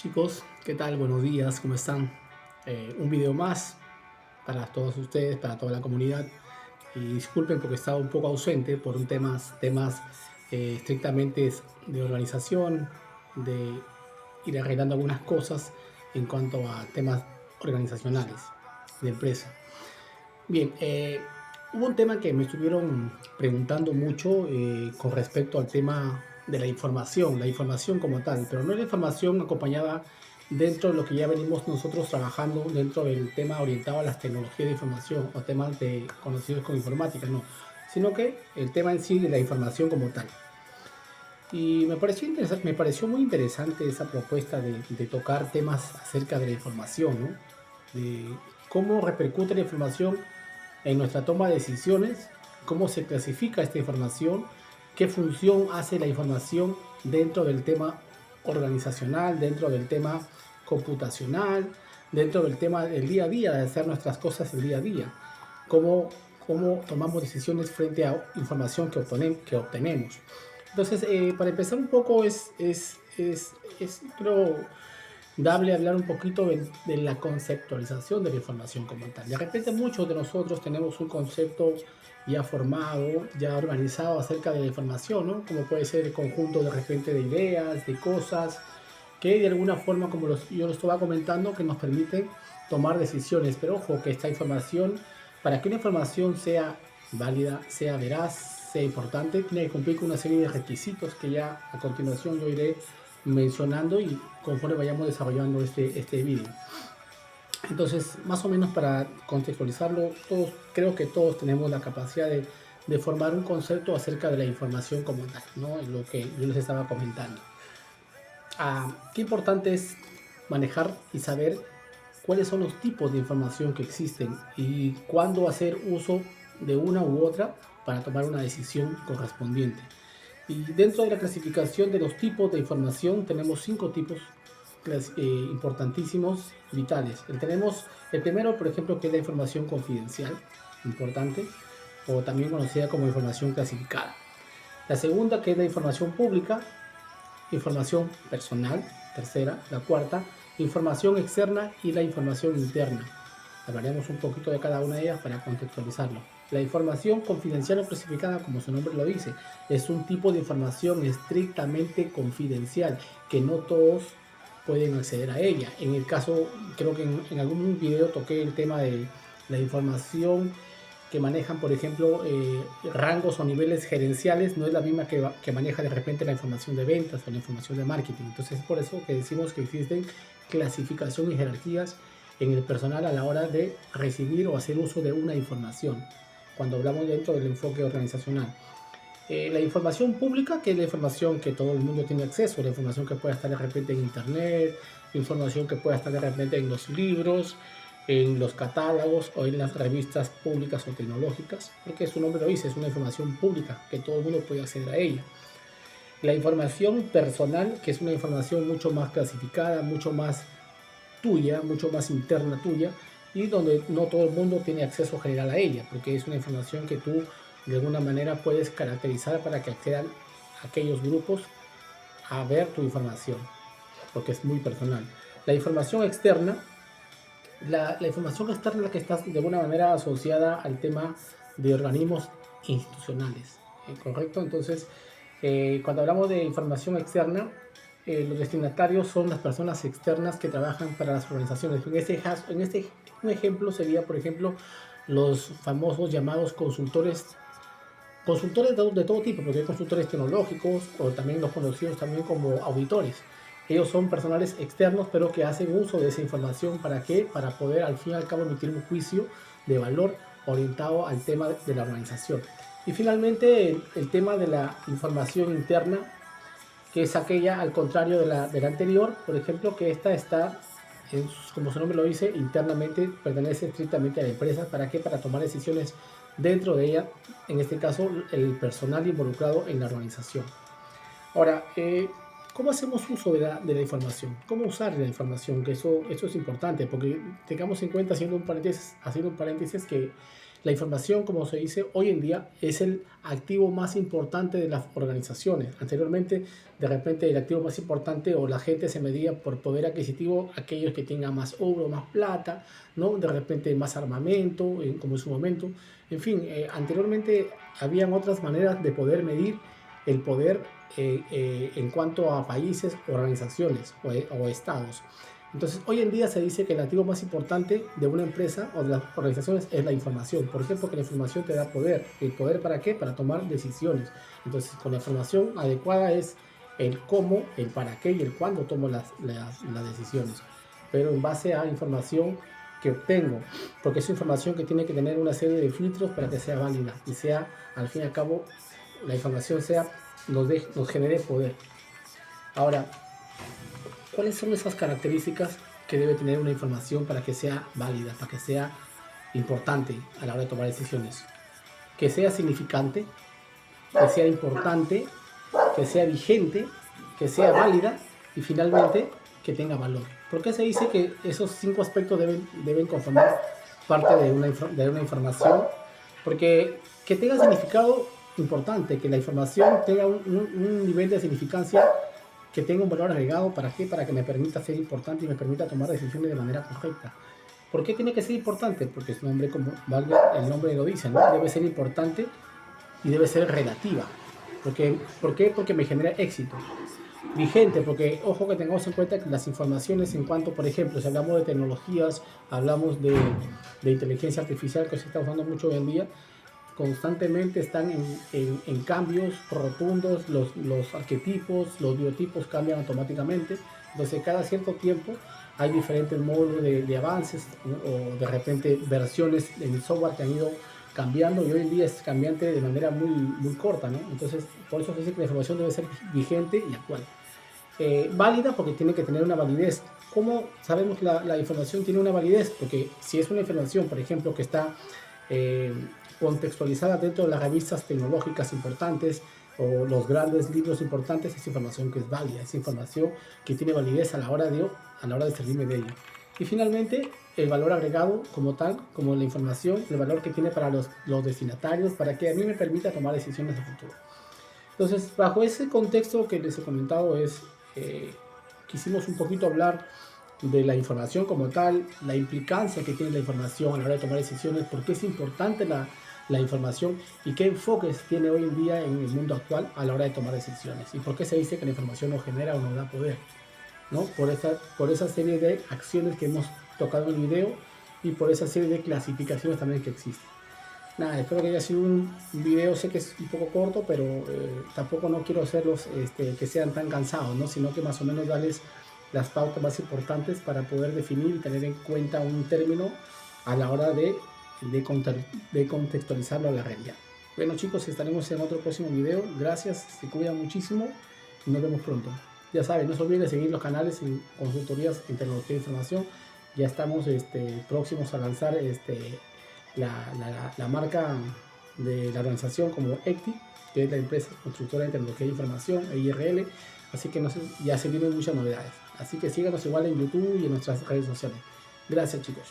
Chicos, ¿qué tal? Buenos días, ¿cómo están? Un video más para todos ustedes, para toda la comunidad. Y disculpen porque estaba un poco ausente por un temas estrictamente de organización, de ir arreglando algunas cosas en cuanto a temas organizacionales de empresa. Bien, hubo un tema que me estuvieron preguntando mucho con respecto al tema de la información como tal, pero no la información acompañada dentro de lo que ya venimos nosotros trabajando dentro del tema orientado a las tecnologías de información o temas conocidos como informática, no, sino que el tema en sí de la información como tal. Y me pareció muy interesante esa propuesta de tocar temas acerca de la información, ¿no? De cómo repercute la información en nuestra toma de decisiones, cómo se clasifica esta información, qué función hace la información dentro del tema organizacional, dentro del tema computacional, dentro del tema del día a día, de hacer nuestras cosas el día a día, cómo, cómo tomamos decisiones frente a información que obtenemos. Entonces, para empezar un poco, creo, dable hablar un poquito de la conceptualización de la información como tal. De repente muchos de nosotros tenemos un concepto ya formado, ya organizado acerca de la información, ¿no? Como puede ser el conjunto de repente de ideas, de cosas, que de alguna forma, como yo lo estaba comentando, que nos permiten tomar decisiones. Pero ojo, que esta información, para que una información sea válida, sea veraz, sea importante, tiene que cumplir con una serie de requisitos que ya a continuación yo iré mencionando y conforme vayamos desarrollando este vídeo. Entonces, más o menos para contextualizarlo, creo que todos tenemos la capacidad de formar un concepto acerca de la información como tal, ¿no? Lo que yo les estaba comentando. Qué importante es manejar y saber cuáles son los tipos de información que existen y cuándo hacer uso de una u otra para tomar una decisión correspondiente. Y dentro de la clasificación de los tipos de información tenemos 5 tipos importantísimos, vitales. Tenemos el primero, por ejemplo, que es la información confidencial, importante, o también conocida como información clasificada. La segunda, que es la información pública, información personal, tercera. La cuarta, información externa y la información interna. Hablaremos un poquito de cada una de ellas para contextualizarlo. La información confidencial o clasificada, como su nombre lo dice, es un tipo de información estrictamente confidencial que no todos pueden acceder a ella. En el caso, creo que en algún video toqué el tema de la información que manejan, por ejemplo, rangos o niveles gerenciales, no es la misma que maneja de repente la información de ventas o la información de marketing. Entonces es por eso que decimos que existen clasificación y jerarquías en el personal a la hora de recibir o hacer uso de una información, cuando hablamos dentro del enfoque organizacional. La información pública, que es la información que todo el mundo tiene acceso, la información que puede estar de repente en internet, información que puede estar de repente en los libros, en los catálogos o en las revistas públicas o tecnológicas, porque su nombre lo dice, es una información pública que todo el mundo puede acceder a ella. La información personal, que es una información mucho más clasificada, mucho más tuya, mucho más interna tuya, y donde no todo el mundo tiene acceso general a ella, porque es una información que tú de alguna manera puedes caracterizar para que accedan aquellos grupos a ver tu información, porque es muy personal. La información externa, la información externa que está de alguna manera asociada al tema de organismos institucionales, ¿correcto? Entonces, cuando hablamos de información externa, los destinatarios son las personas externas que trabajan para las organizaciones. Un ejemplo sería, por ejemplo, los famosos llamados consultores de todo tipo, porque hay consultores tecnológicos o también los conocidos también como auditores. Ellos son personales externos, pero que hacen uso de esa información. ¿Para qué? Para poder al fin y al cabo emitir un juicio de valor orientado al tema de la organización. Y finalmente el tema de la información interna, que es aquella al contrario de la anterior, por ejemplo, que esta está, como su nombre lo dice, internamente, pertenece estrictamente a la empresa. ¿Para qué? Para tomar decisiones dentro de ella, en este caso el personal involucrado en la organización. Ahora, ¿cómo hacemos uso de la información? ¿Cómo usar la información? Que eso es importante, porque tengamos en cuenta, haciendo un paréntesis, que La información, como se dice hoy en día, es el activo más importante de las organizaciones. Anteriormente, de repente, el activo más importante o la gente se medía por poder adquisitivo, aquellos que tengan más oro, más plata, ¿no? De repente más armamento, como en su momento. En fin, anteriormente habían otras maneras de poder medir el poder en cuanto a países, organizaciones o estados. Entonces, hoy en día se dice que el activo más importante de una empresa o de las organizaciones es la información. ¿Por qué? Porque la información te da poder. ¿El poder para qué? Para tomar decisiones. Entonces, con la información adecuada es el cómo, el para qué y el cuándo tomo las decisiones. Pero en base a información que obtengo, porque es información que tiene que tener una serie de filtros para que sea válida y sea, al fin y al cabo, la información nos genere poder. Ahora, ¿cuáles son esas características que debe tener una información para que sea válida, para que sea importante a la hora de tomar decisiones? Que sea significante, que sea importante, que sea vigente, que sea válida y finalmente que tenga valor. ¿Por qué se dice que esos 5 aspectos deben conformar parte de una información? Porque que tenga significado importante, que la información tenga un nivel de significancia, que tenga un valor agregado. ¿Para qué? Para que me permita ser importante y me permita tomar decisiones de manera correcta. ¿Por qué tiene que ser importante? Porque su nombre, como el nombre lo dice, ¿no? Debe ser importante y debe ser relativa. ¿Por qué? Porque me genera éxito. Vigente, porque ojo que tengamos en cuenta que las informaciones en cuanto, por ejemplo, si hablamos de tecnologías, hablamos de inteligencia artificial, que se está usando mucho hoy en día, constantemente están en cambios rotundos, los arquetipos, los biotipos cambian automáticamente. Entonces cada cierto tiempo hay diferentes modos de avances, ¿no? O de repente versiones en el software que han ido cambiando y hoy en día es cambiante de manera muy corta, ¿no? Entonces por eso se dice que la información debe ser vigente y actual. Válida porque tiene que tener una validez. ¿Cómo sabemos que la información tiene una validez? Porque si es una información, por ejemplo, que está contextualizada dentro de las revistas tecnológicas importantes o los grandes libros importantes, es información que es válida, es información que tiene validez a la hora de servirme de ello. Y finalmente, el valor agregado como tal, como la información, el valor que tiene para los destinatarios, para que a mí me permita tomar decisiones de futuro. Entonces, bajo ese contexto que les he comentado, quisimos un poquito hablar de la información como tal, la implicancia que tiene la información a la hora de tomar decisiones, por qué es importante la información y qué enfoques tiene hoy en día en el mundo actual a la hora de tomar decisiones, y por qué se dice que la información nos genera o nos da poder, ¿no? Por esa serie de acciones que hemos tocado en el video y por esa serie de clasificaciones también que existen. Nada, espero que haya sido un video, sé que es un poco corto, pero tampoco no quiero hacerlos que sean tan cansados, ¿no? Sino que más o menos darles las pautas más importantes para poder definir y tener en cuenta un término a la hora de contextualizarlo a la realidad. Bueno chicos, estaremos en otro próximo video. Gracias, se cuidan muchísimo y nos vemos pronto. Ya saben, no se olviden de seguir los canales en consultorías en tecnología de información. Ya estamos próximos a lanzar la marca de la organización como ECTI, que es la empresa constructora de tecnología de información, EIRL. Así que ya se vienen muchas novedades. Así que síganos igual en YouTube y en nuestras redes sociales. Gracias chicos.